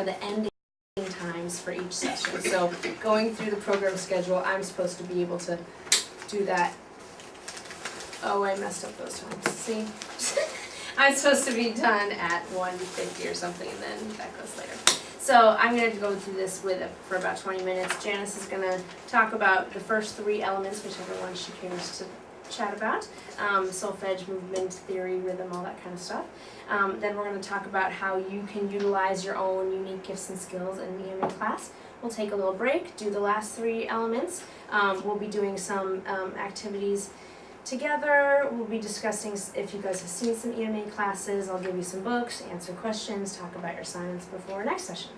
the ending times for each session. So going through the program schedule, I'm supposed to be able to do that. Oh, I messed up those times. See? I'm supposed to be done at 1:50 or something, and then that goes later. So I'm going to go through this for about 20 minutes. Janice is going to talk about the first 3 elements, whichever one she cares to chat about. Solfege, movement, theory, rhythm, all that kind of stuff. Then we're going to talk about how you can utilize your own unique gifts and skills in the EMA class. We'll take a little break, do the last 3 elements. We'll be doing some activities together. We'll be discussing if you guys have seen some EMA classes. I'll give you some books, answer questions, talk about your assignments before our next session.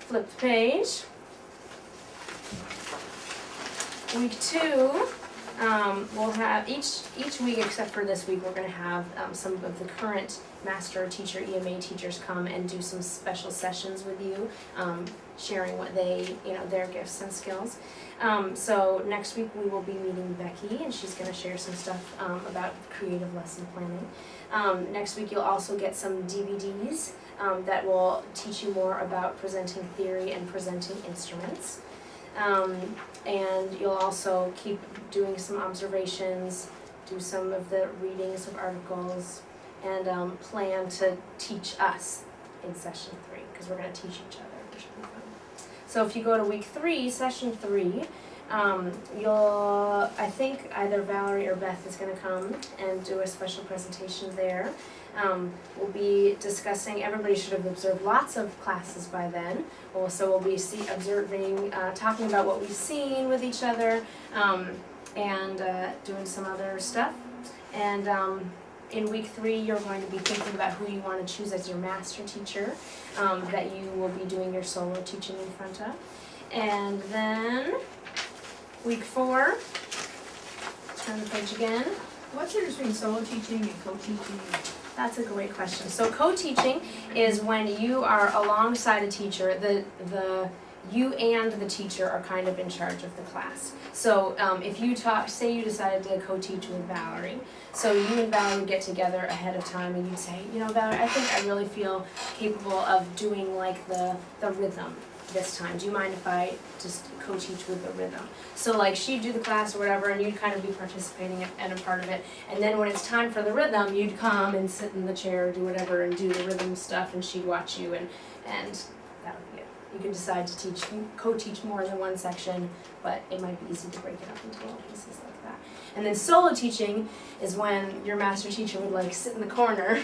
Flip the page. Week 2. We'll have each week except for this week, we're going to have some of the current master teacher EMA teachers come and do some special sessions with you, sharing what their gifts and skills. So next week we will be meeting Becky, and she's going to share some stuff about creative lesson planning. Next week you'll also get some DVDs that will teach you more about presenting theory and presenting instruments. And you'll also keep doing some observations, do some of the readings of articles, and plan to teach us in session 3, because we're going to teach each other, which will be fun. So if you go to week 3, session 3, I think either Valerie or Beth is going to come and do a special presentation there. We'll be discussing, everybody should have observed lots of classes by then. So we'll be observing, talking about what we've seen with each other, and doing some other stuff. And in week 3, you're going to be thinking about who you want to choose as your master teacher, that you will be doing your solo teaching in front of. And then week 4, turn the page again. What's the difference between solo teaching and co-teaching? That's a great question. So co-teaching is when you are alongside a teacher, you and the teacher are kind of in charge of the class. So if you say you decided to co-teach with Valerie, so you and Valerie would get together ahead of time and you'd say, Valerie, I think I really feel capable of doing like the rhythm this time. Do you mind if I just co-teach with the rhythm? So like she'd do the class or whatever, and you'd kind of be participating and a part of it. And then when it's time for the rhythm, you'd come and sit in the chair, do whatever, and do the rhythm stuff, and she'd watch you, and that would be it. You can decide to co-teach more than one section, but it might be easy to break it up into little pieces like that. And then solo teaching is when your master teacher would like sit in the corner,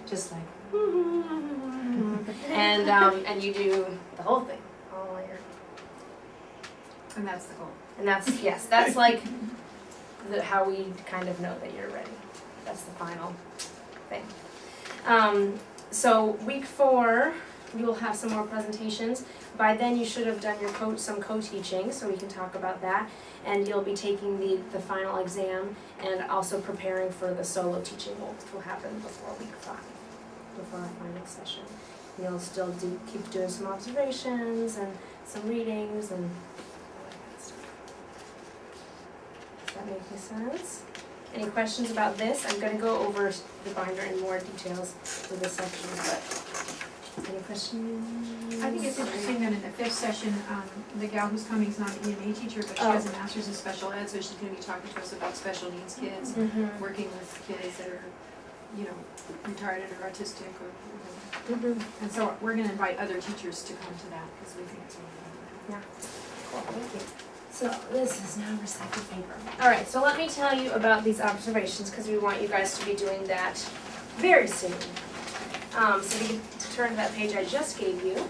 just like, and you do the whole thing, all layer. And that's the goal. And that's like how we kind of know that you're ready. That's the final thing. So week 4, you'll have some more presentations. By then you should have done some co-teaching, so we can talk about that. And you'll be taking the final exam and also preparing for the solo teaching, which will happen before week 5, before our final session. You'll still keep doing some observations and some readings and all that kind of stuff. Does that make any sense? Any questions about this? I'm going to go over the binder in more details with this section, but any questions? I think it's interesting that in the 5th session, the gal who's coming is not an EMA teacher, but she has a master's in special ed, so she's going to be talking to us about special needs kids, working with kids that are, retarded or autistic or whatever. And so we're going to invite other teachers to come to that because we think it's really fun. Yeah. Cool, thank you. So this is now recycled paper. Alright, so let me tell you about these observations because we want you guys to be doing that very soon. So you can turn to that page I just gave you.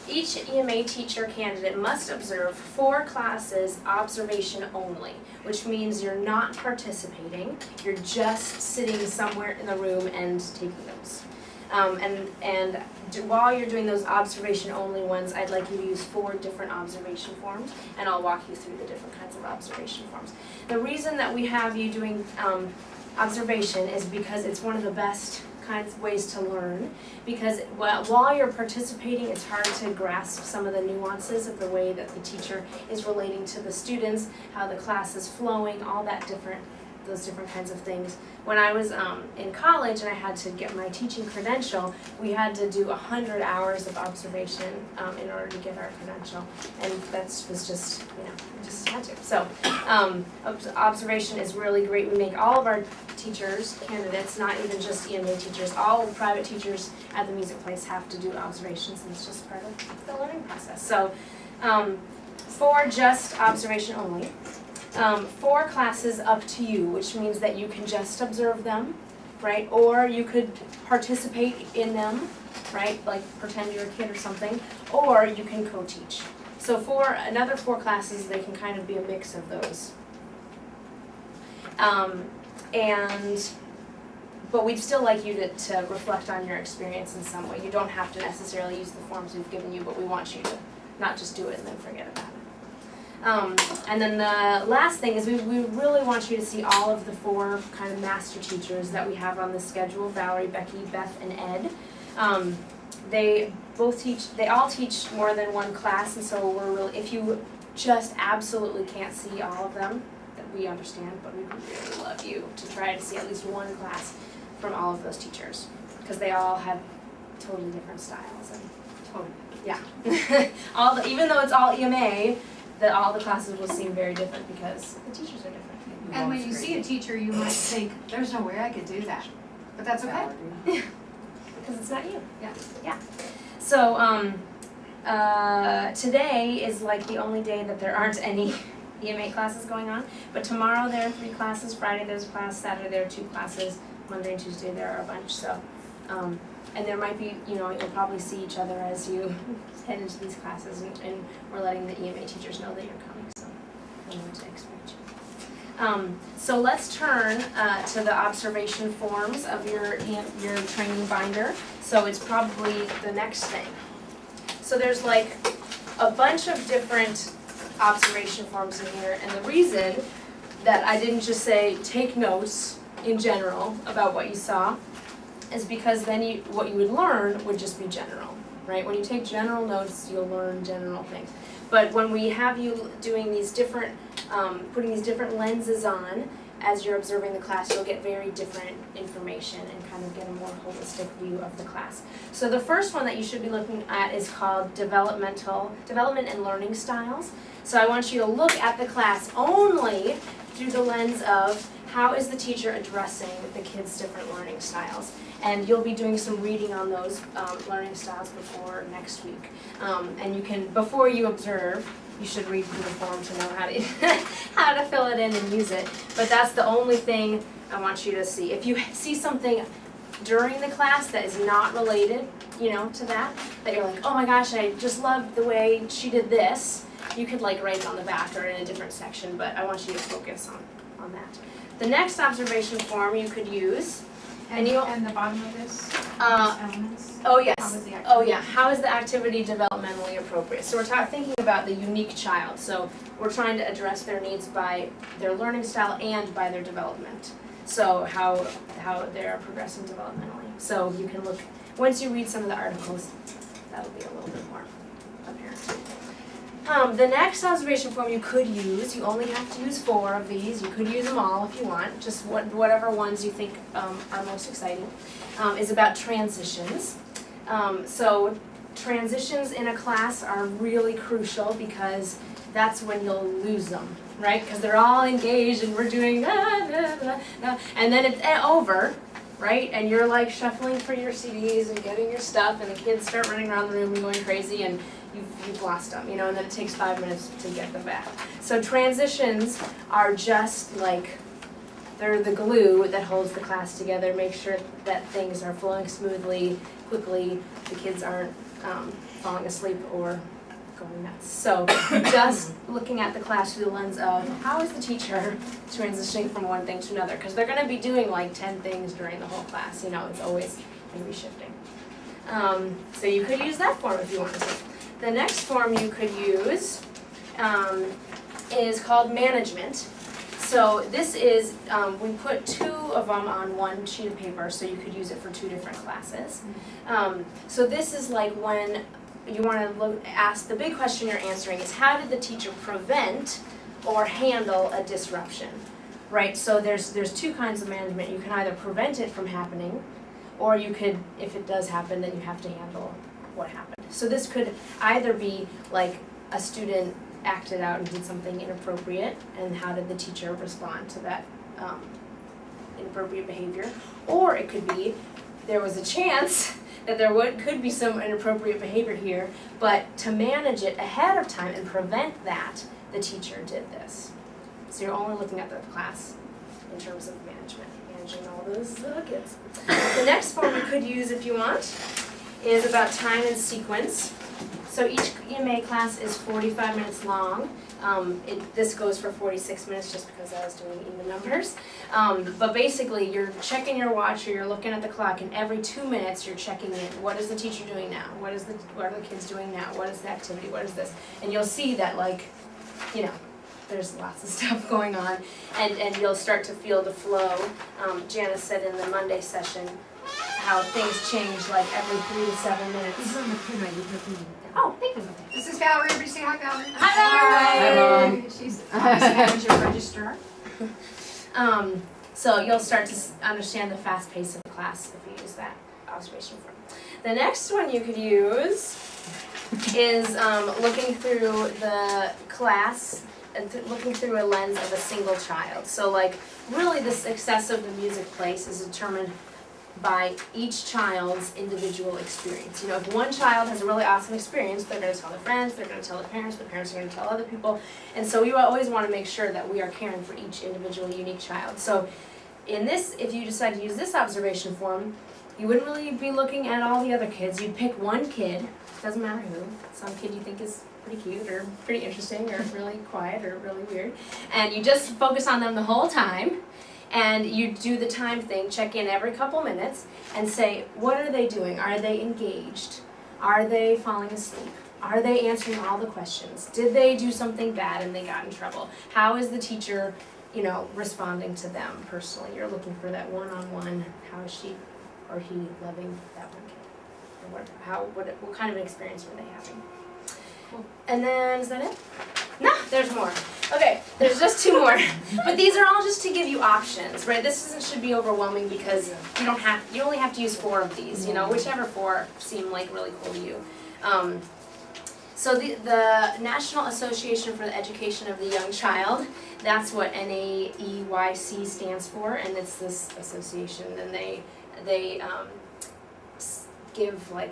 Each EMA teacher candidate must observe 4 classes observation only, which means you're not participating, you're just sitting somewhere in the room and taking notes. And while you're doing those observation only ones, I'd like you to use 4 different observation forms, and I'll walk you through the different kinds of observation forms. The reason that we have you doing observation is because it's one of the best kinds of ways to learn, because while you're participating, it's hard to grasp some of the nuances of the way that the teacher is relating to the students, how the class is flowing, all that different those different kinds of things. When I was in college and I had to get my teaching credential, we had to do 100 hours of observation in order to get our credential, and that was just, just had to. So observation is really great. We make all of our teachers, candidates, not even just EMA teachers, all private teachers at the music place have to do observations, and it's just part of the learning process. So for just observation only, 4 classes up to you, which means that you can just observe them, right? Or you could participate in them, right? Like pretend you're a kid or something, or you can co-teach. So for another 4 classes, they can kind of be a mix of those. But we'd still like you to reflect on your experience in some way. You don't have to necessarily use the forms we've given you, but we want you to not just do it and then forget about it. And then the last thing is we really want you to see all of the 4 kind of master teachers that we have on the schedule: Valerie, Becky, Beth, and Ed. They all teach more than one class, and so if you just absolutely can't see all of them, that we understand, but we really love you to try to see at least one class from all of those teachers, because they all have totally different styles. And yeah. Even though it's all EMA, all the classes will seem very different because the teachers are different. And when you see a teacher, you might think, there's no way I could do that. But that's okay. Because it's not you. Yeah. Yeah. So today is like the only day that there aren't any EMA classes going on. But tomorrow there are 3 classes, Friday there's a class, Saturday there are 2 classes, Monday and Tuesday there are a bunch. So, and there might be, you'll probably see each other as you head into these classes, and we're letting the EMA teachers know that you're coming, so we know what to expect you. So let's turn to the observation forms of your training binder. So it's probably the next thing. So there's like a bunch of different observation forms in here, and the reason that I didn't just say take notes in general about what you saw is because then what you would learn would just be general, right? When you take general notes, you'll learn general things. But when we have you doing these different, putting these different lenses on as you're observing the class, you'll get very different information and kind of get a more holistic view of the class. So the first one that you should be looking at is called Development and Learning Styles. So I want you to look at the class only through the lens of how is the teacher addressing the kids' different learning styles. And you'll be doing some reading on those learning styles before next week. And you can, before you observe, you should read through the form to know how to how to fill it in and use it. But that's the only thing I want you to see. If you see something during the class that is not related, to that you're like, oh my gosh, I just love the way she did this, you could like write it on the back or in a different section, but I want you to focus on that. The next observation form you could use, and the bottom of this, elements. Oh yes. How is the activity? Oh yeah. How is the activity developmentally appropriate? So we're thinking about the unique child. So we're trying to address their needs by their learning style and by their development. So how they're progressing developmentally. So you can look, once you read some of the articles, that'll be a little bit more apparent. The next observation form you could use, you only have to use 4 of these. You could use them all if you want, just whatever ones you think are most exciting, is about transitions. So transitions in a class are really crucial because that's when you'll lose them, right? Because they're all engaged and we're doing and then it's over, right? And you're like shuffling for your CDs and getting your stuff, and the kids start running around the room and going crazy, and you've lost them, and then it takes 5 minutes to get them back. So transitions are just like, they're the glue that holds the class together, make sure that things are flowing smoothly, quickly, the kids aren't falling asleep or going nuts. So just looking at the class through the lens of how is the teacher transitioning from one thing to another, because they're going to be doing like 10 things during the whole class, it's always going to be shifting. So you could use that form if you wanted to. The next form you could use is called management. So this is, we put 2 of them on one sheet of paper, so you could use it for 2 different classes. So this is like when you want to ask, the big question you're answering is how did the teacher prevent or handle a disruption, right? So there's two kinds of management. You can either prevent it from happening, or you could, if it does happen, then you have to handle what happened. So this could either be like a student acted out and did something inappropriate, and how did the teacher respond to that inappropriate behavior, or it could be there was a chance that there could be some inappropriate behavior here, but to manage it ahead of time and prevent that, the teacher did this. So you're only looking at the class in terms of management, managing all those little kids. The next form you could use if you want is about time and sequence. So each EMA class is 45 minutes long. This goes for 46 minutes just because I was doing even numbers. But basically you're checking your watch or you're looking at the clock, and every 2 minutes you're checking in. What is the teacher doing now? What are the kids doing now? What is the activity? What is this? And you'll see that, like, you know, there's lots of stuff going on, and you'll start to feel the flow. Janice said in the Monday session how things change like every 3 to 7 minutes. Oh, thank you. This is Valerie. Everybody say hi, Valerie. Hi, Valerie. She's obviously your registrar. So you'll start to understand the fast pace of the class if you use that observation form. The next one you could use is looking through the class, looking through a lens of a single child. So like really the success of the music place is determined by each child's individual experience. You know, if one child has a really awesome experience, they're going to tell their friends, they're going to tell their parents are going to tell other people. And so we always want to make sure that we are caring for each individual unique child. So in this, if you decide to use this observation form, you wouldn't really be looking at all the other kids. You'd pick one kid, doesn't matter who, some kid you think is pretty cute or pretty interesting or really quiet or really weird, and you just focus on them the whole time. And you do the time thing, check in every couple minutes and say, what are they doing? Are they engaged? Are they falling asleep? Are they answering all the questions? Did they do something bad and they got in trouble? How is the teacher, you know, responding to them personally? You're looking for that one-on-one, how is she or he loving that one kid? Or what kind of an experience were they having? Cool. And then, is that it? No, there's more. Okay, there's just 2 more. But these are all just to give you options, right? This should be overwhelming because you only have to use 4 of these, you know, whichever 4 seem like really cool to you. So the National Association for the Education of the Young Child, that's what NAEYC stands for, and it's this association, and they give like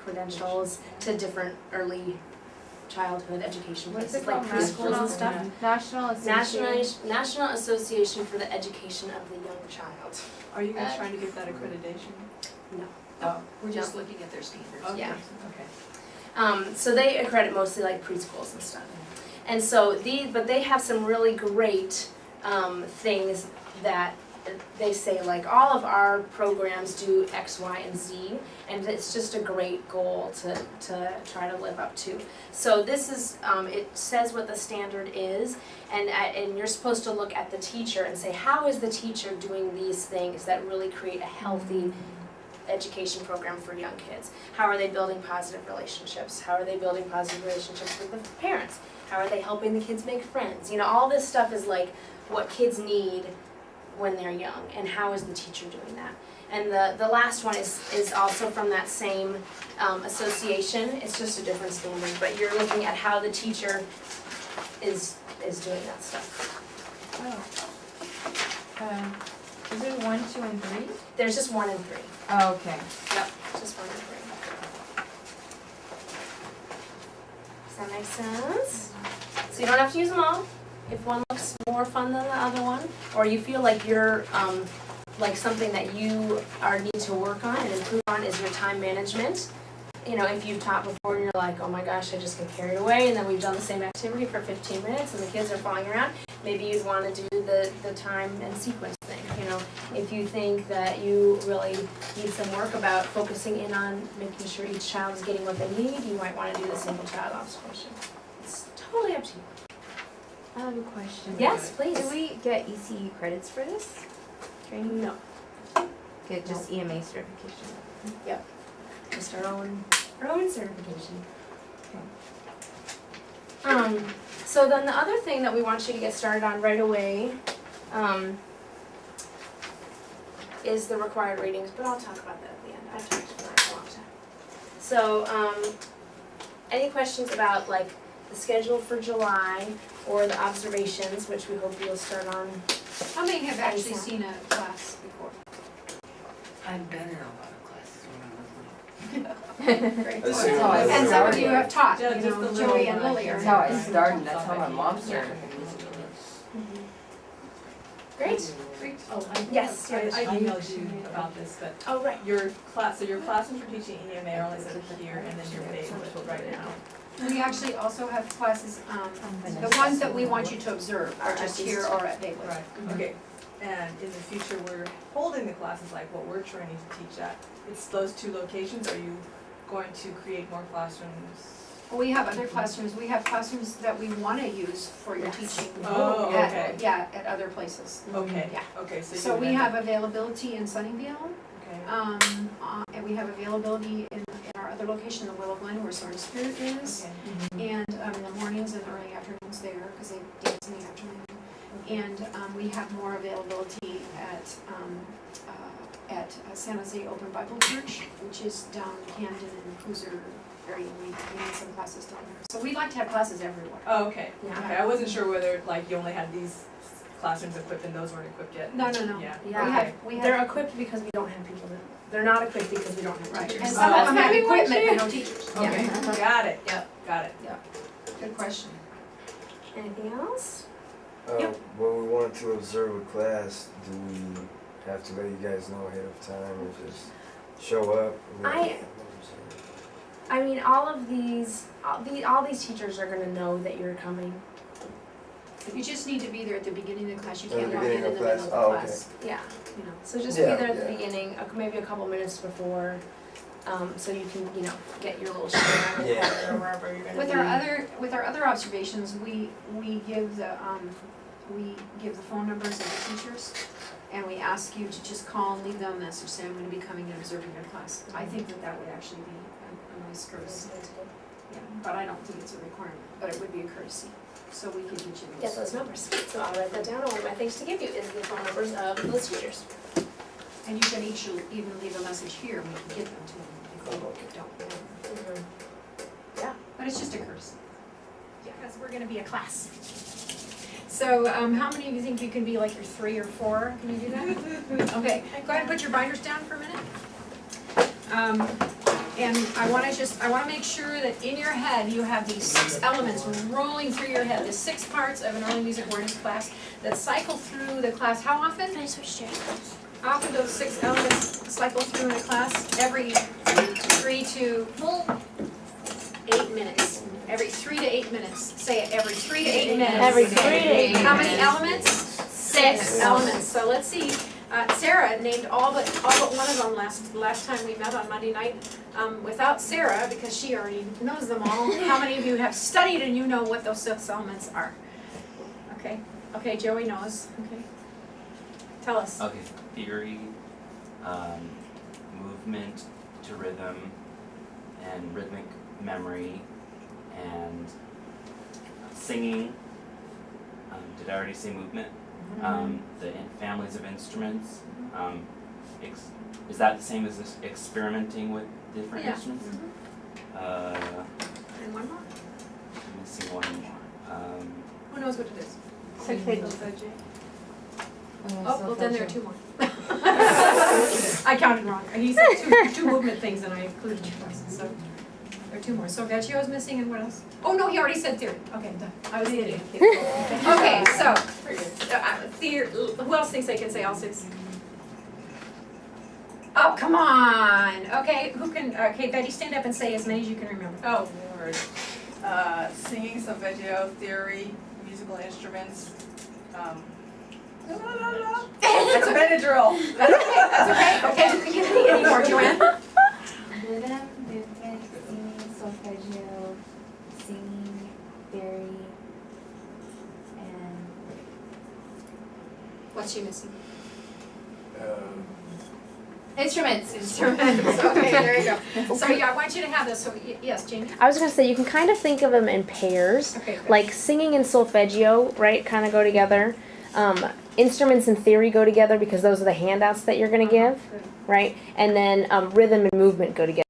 credentials to different early childhood education places, like preschools and stuff. National Association for the Education of the Young Child. Are you guys trying to get that accreditation? No. Oh, we're just looking at their standards. Okay. Yeah. Okay. So they accredit mostly like preschools and stuff. And so but they have some really great things that they say, like, all of our programs do X, Y, and Z, and it's just a great goal to try to live up to. So this is, it says what the standard is, and you're supposed to look at the teacher and say, how is the teacher doing these things that really create a healthy education program for young kids? How are they building positive relationships? How are they building positive relationships with the parents? How are they helping the kids make friends? You know, all this stuff is like what kids need when they're young, and how is the teacher doing that? And the last one is also from that same association. It's just a different standard, but you're looking at how the teacher is doing that stuff. Oh. Is it 1, 2, and 3? There's just 1 and 3. Oh, okay. Yep, just 1 and 3. Does that make sense? So you don't have to use them all. If one looks more fun than the other one, or you feel like you're like something that you need to work on and improve on is your time management. You know, if you've taught before and you're like, oh my gosh, I just get carried away, and then we've done the same activity for 15 minutes and the kids are falling around, maybe you'd want to do the time and sequence thing. You know, if you think that you really need some work about focusing in on making sure each child is getting what they need, you might want to do the single child observation. It's totally up to you. I have a question. Yes, please. Do we get ECE credits for this training? No. Get just EMA certification. Yep. Just our own certification. Okay. So then the other thing that we want you to get started on right away is the required readings, but I'll talk about that at the end. I've talked about that for a long time. So, any questions about like the schedule for July or the observations, which we hope you'll start on? How many have actually seen a class before? I've been in a lot of classes when I was little. Great. I see. And some of you have taught, Yeah, you just know, the Joey little and one. Lily are. That's how I started, that's how my mom started. Great. Great. Oh, Yes, I yes. emailed you about this, but Oh, right. your classrooms for teaching EMA are only set here, and then your basic right now. We actually also have classes, the ones that we want you to observe are just here or at Baylor. Right, okay. And in the future, we're holding the classes like what we're training to teach at. It's those two locations. Are you going to create more classrooms? We have other classrooms, we have classrooms that we wanna use for your Yes. teaching. Oh, at- okay. Yeah, at other places. Okay, Yeah. okay, so you. So we would- have availability in Sunnyvale, Okay, and we have availability in our other location, the Willow Glen, where Sword of Spirit is. okay. And in the mornings and early afternoons there, because they dance in the afternoon. And we have more availability at San Jose Open Bible Church, which is down Camden and Cruiser area. We need some classes down there. So we like to have classes everywhere. Oh, okay, Yeah. okay. I wasn't sure whether like you only had these classrooms equipped and those weren't equipped yet. No. Yeah. Yeah. We They're have, equipped because we don't have people that, they're not equipped because we don't have right, teachers. and some of them have That's equipment, my but no teachers. Okay, Yeah. got it, Yep. got it. Good question. Anything else? When we want to observe a class, do we have to let you guys know ahead of time or just show up? I mean, all these teachers are gonna know that you're coming. You just need to be there at the beginning of the class. You At the can't walk in beginning the of middle of class? the Oh, okay. class. Yeah. You know. So just Yeah, be there at the yeah. beginning, maybe a couple minutes before, so you can, get your little share on your Yeah. corner or wherever you're gonna be. With our other observations, we give the phone numbers of the teachers, and we ask you to just call and leave them a message saying, I'm gonna be coming and observing your class. I think that would actually be a nice courtesy. Yeah, but I don't think it's a requirement, but it would be a courtesy, so we could get you Get those numbers. So I'll write that down, and one of my things to give you is the phone numbers of those teachers. And you can each even leave a message here, and we can give them to them if they don't. But it's just a courtesy. Yeah, because we're gonna be a class. So, how many of you think you can be like your 3 or 4? Can you do that? Okay, go ahead and put your binders down for a minute. And I wanna make sure that in your head, you have these 6 elements rolling through your head, the 6 parts of an early music awareness class that cycle through the class. How often? Can I switch chairs? How often those 6 elements cycle through in a class? Every 3 to 8 minutes. Every 3 to 8 minutes. Say it, every 3 to 8 minutes. Every 3 to 8 minutes. How many elements? 6 elements. So let's see. Sarah named all but one of them last time we met on Monday night. Without Sarah, because she already knows them all, how many of you have studied and you know what those 6 elements are? Okay. Okay, Joey knows. Okay. Tell us. Okay, theory, movement to rhythm, and rhythmic memory, and singing. Did I already say movement? Families of instruments. Is that the same as this experimenting with different Yeah. instruments? And one more. I'm missing one more. Who knows what it is? Oh, well then there are 2 more. I counted wrong. He said two movement things and I included 2 classes, so there are 2 more. So Veggio's missing and what else? Oh, no, he already said theory. Okay, done. I was kidding. Okay, so, theory, who else thinks they can say all 6? Oh, come on. Okay, who can, okay, Betty, stand up and say as many as you can remember. Oh, Lord. Singing, solfeggio, theory, musical instruments, that's a Benadryl. That's okay. Okay, who can give me any more, Joanne? Rhythm, movement, singing, solfeggio, singing, theory, and What's she missing? instruments. Instruments, okay, there you go. So, yeah, I want you to have this, so, yes, Jamie? I was gonna say, you can kind of think of them in pairs. Okay, good. Like singing and solfeggio, right, kind of go together. instruments and theory go together because those are the handouts that you're gonna give, Good. right? And then rhythm and movement go together.